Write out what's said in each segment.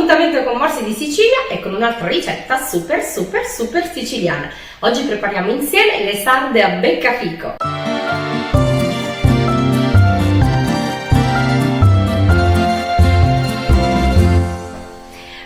appuntamento con Morsi di Sicilia e con un'altra ricetta super siciliana. Oggi prepariamo insieme le sarde a beccafico.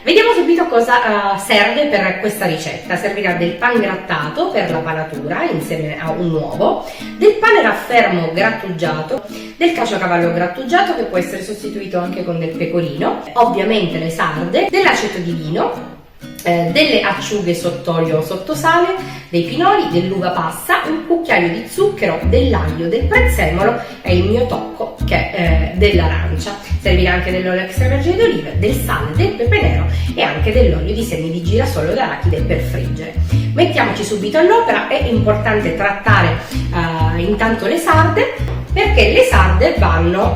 Vediamo subito cosa serve per questa ricetta. Servirà del pan grattato per la panatura insieme a un uovo, del pane raffermo grattugiato, del caciocavallo grattugiato che può essere sostituito anche con del pecorino, ovviamente le sarde, dell'aceto di vino, delle acciughe sott'olio o sottosale, dei pinoli, dell'uva passa, un cucchiaio di zucchero, dell'aglio, del prezzemolo e il mio tocco che è dell'arancia. Servirà anche dell'olio extravergine d'oliva, del sale, del pepe nero e anche dell'olio di semi di girasole o d'arachide per friggere. Mettiamoci subito all'opera. È importante trattare intanto le sarde, perché le sarde vanno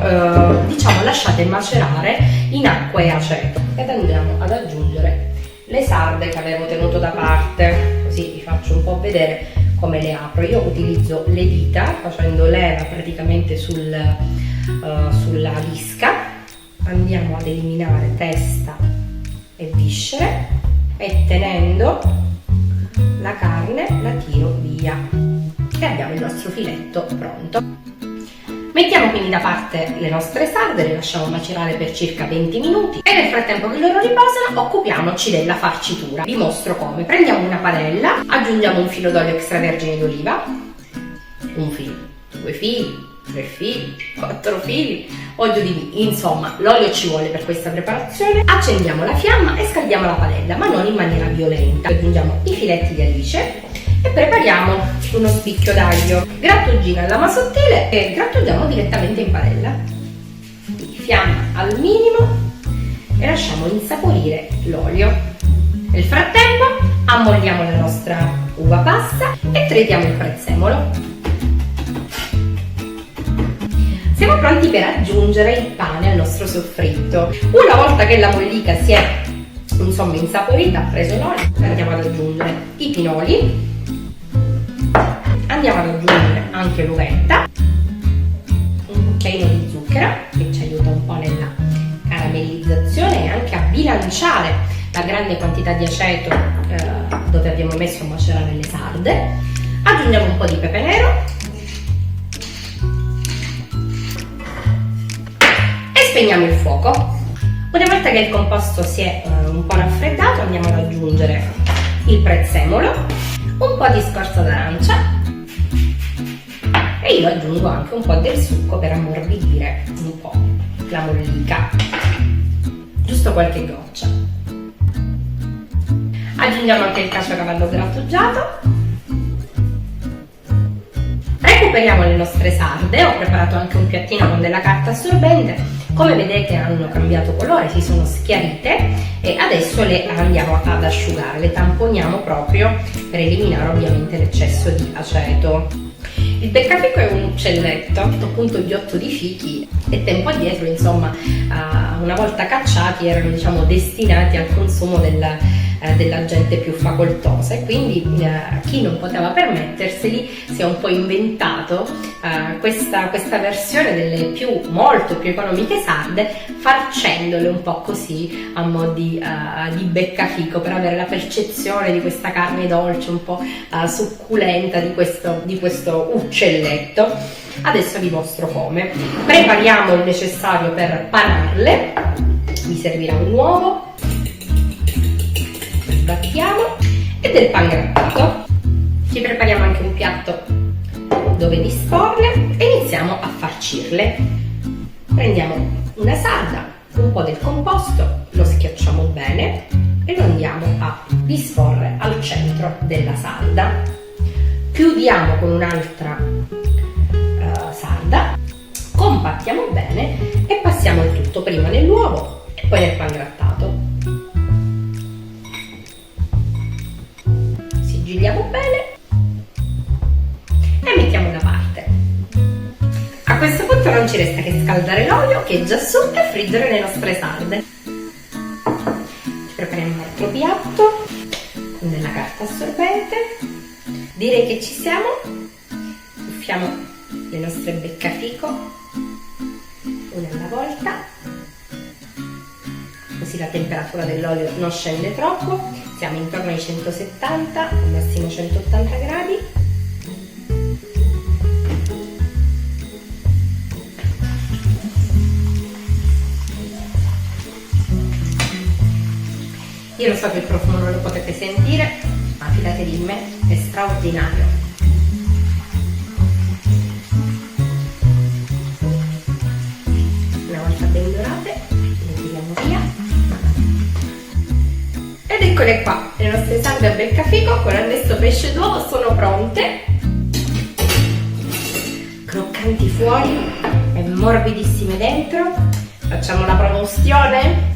lasciate macerare in acqua e aceto, ed andiamo ad aggiungere le sarde che avevo tenuto da parte, così vi faccio un po' vedere come le apro. Io utilizzo le dita facendo leva praticamente sulla lisca. Andiamo ad eliminare testa e viscere e tenendo la carne la tiro via e abbiamo il nostro filetto pronto. Mettiamo quindi da parte le nostre sarde, le lasciamo macerare per circa 20 minuti e nel frattempo che loro riposano occupiamoci della farcitura. Vi mostro come. Prendiamo una padella, aggiungiamo un filo d'olio extravergine d'oliva, un filo, 2 fili, 3 fili, 4 fili, olio di vino, insomma l'olio ci vuole per questa preparazione. Accendiamo la fiamma e scaldiamo la padella, ma non in maniera violenta. Aggiungiamo i filetti di alice e prepariamo uno spicchio d'aglio, grattugiamo alla lama sottile e grattugiamo direttamente in padella. Fiamma al minimo e lasciamo insaporire l'olio. Nel frattempo ammolliamo la nostra uva passa e tritiamo il prezzemolo. Siamo pronti per aggiungere il pane al nostro soffritto. Una volta che la mollica si è insaporita, ha preso l'olio, andiamo ad aggiungere i pinoli. Andiamo ad aggiungere anche l'uvetta, un cucchiaino di zucchero che ci aiuta un po' nella caramellizzazione e anche a bilanciare la grande quantità di aceto dove abbiamo messo a macerare le sarde. Aggiungiamo un po' di pepe nero e spegniamo il fuoco. Una volta che il composto si è un po' raffreddato, andiamo ad aggiungere il prezzemolo, un po' di scorza d'arancia e io aggiungo anche un po' del succo per ammorbidire un po' la mollica, giusto qualche goccia. Aggiungiamo anche il caciocavallo grattugiato, recuperiamo le nostre sarde. Ho preparato anche un piattino con della carta assorbente, come vedete hanno cambiato colore, si sono schiarite e adesso le andiamo ad asciugare, le tamponiamo proprio per eliminare ovviamente l'eccesso di aceto. Il beccafico è un uccelletto, appunto gli 8 di fichi, e tempo addietro, insomma, una volta cacciati erano destinati al consumo della gente più facoltosa, e quindi chi non poteva permetterseli si è un po' inventato questa versione delle molto più economiche sarde, farcendole un po' così a mo' di beccafico, per avere la percezione di questa carne dolce un po' succulenta di questo uccelletto. Adesso vi mostro come. Prepariamo il necessario per panarle. Vi servirà un uovo, sbattiamo, e del pan grattato. Ci prepariamo anche un piatto dove disporle e iniziamo a farcirle. Prendiamo una sarda, un po' del composto, lo schiacciamo bene e lo andiamo a disporre al centro della sarda. Chiudiamo con un'altra sarda, compattiamo bene e passiamo il tutto prima nell'uovo e poi nel pan grattato. Sigilliamo bene e mettiamo da parte. A questo punto non ci resta che scaldare l'olio che è già su e friggere le nostre sarde. Ci prepariamo un altro piatto con della carta assorbente. Direi che ci siamo. Tuffiamo le nostre beccafico una alla volta, così così la temperatura dell'olio non scende troppo. Siamo intorno ai 170, al massimo 180 gradi. Io lo so che il profumo non lo potete sentire, ma fidatevi di me, è straordinario. Una volta ben dorate, le tiriamo via. Ed eccole qua, le nostre salve a beccafico con annesso pesce d'uovo sono pronte. Croccanti fuori e morbidissime dentro. Facciamo la promozione.